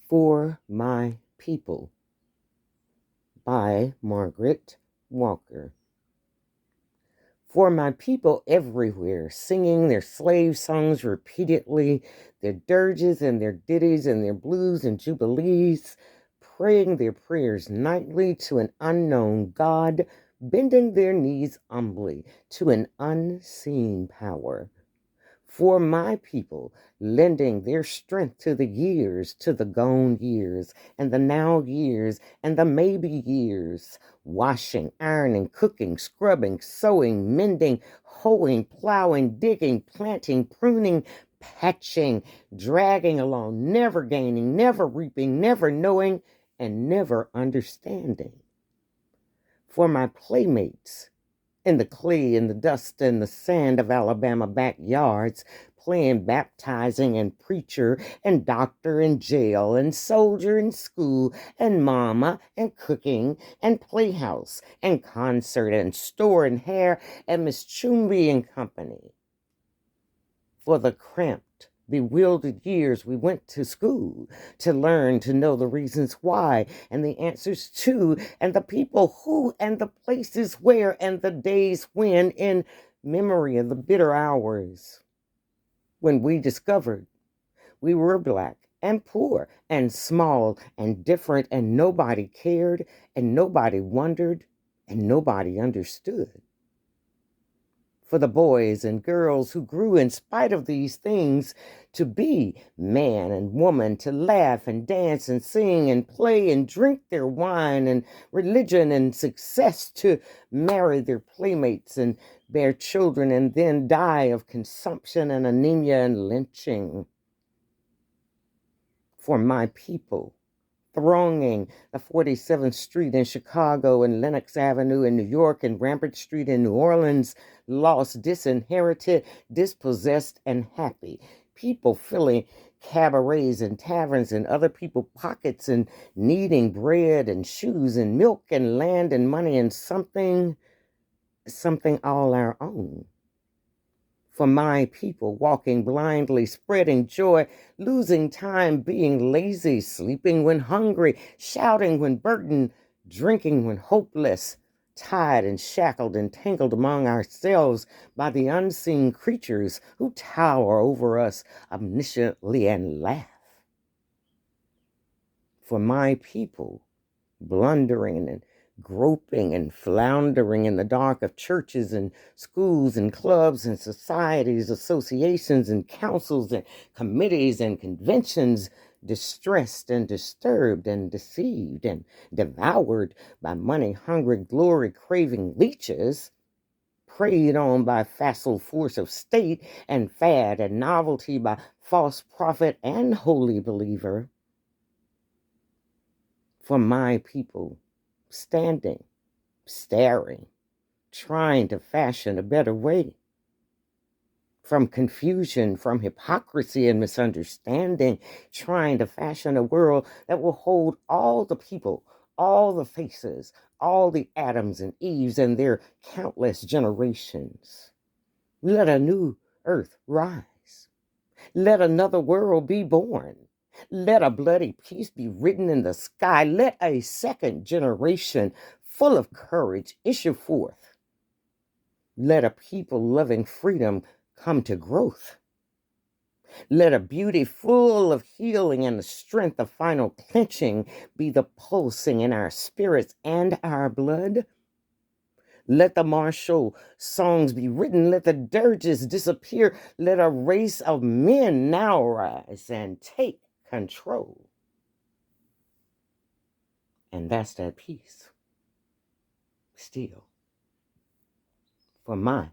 For My People by Margaret Walker. For my people everywhere, singing their slave songs repeatedly, their dirges and their ditties and their blues and jubilees, praying their prayers nightly to an unknown God, bending their knees humbly to an unseen power. For my people, lending their strength to the years, to the gone years, and the now years, and the maybe years, washing, ironing, cooking, scrubbing, sewing, mending, hoeing, plowing, digging, planting, pruning, patching, dragging along, never gaining, never reaping, never knowing, and never understanding. For my playmates, in the clay and the dust and the sand of Alabama backyards, playing baptizing and preacher and doctor and jail and soldier and school and mama and cooking and playhouse and concert and store and hair and Miss Chumby and company. For the cramped, bewildered years we went to school to learn to know the reasons why and the answers to and the people who and the places where and the days when, in memory of the bitter hours when we discovered we were black and poor and small and different and nobody cared and nobody wondered and nobody understood. For the boys and girls who grew in spite of these things to be man and woman, to laugh and dance and sing and play and drink their wine and religion and success, to marry their playmates and bear children and then die of consumption and anemia and lynching. For my people, thronging the 47th Street in Chicago and Lenox Avenue in New York and Rampart Street in New Orleans, lost, disinherited, dispossessed, and happy. People filling cabarets and taverns and other people's pockets and needing bread and shoes and milk and land and money and something all our own. For my people, walking blindly, spreading joy, losing time, being lazy, sleeping when hungry, shouting when burdened, drinking when hopeless, tied and shackled and tangled among ourselves by the unseen creatures who tower over us omnisciently and laugh. For my people, blundering and groping and floundering in the dark of churches and schools and clubs and societies, associations and councils and committees and conventions, distressed and disturbed and deceived and devoured by money-hungry, glory-craving leeches, preyed on by facile force of state and fad and novelty by false prophet and holy believer. For my people, standing, staring, trying to fashion a better way. From confusion, from hypocrisy and misunderstanding, trying to fashion a world that will hold all the people, all the faces, all the Adams and Eves and their countless generations. Let a new earth rise. Let another world be born. Let a bloody peace be written in the sky. Let a second generation full of courage issue forth. Let a people loving freedom come to growth. Let a beauty full of healing and the strength of final clenching be the pulsing in our spirits and our blood. Let the martial songs be written. Let the dirges disappear. Let a race of men now rise and take control. And that's that peace. Still, for my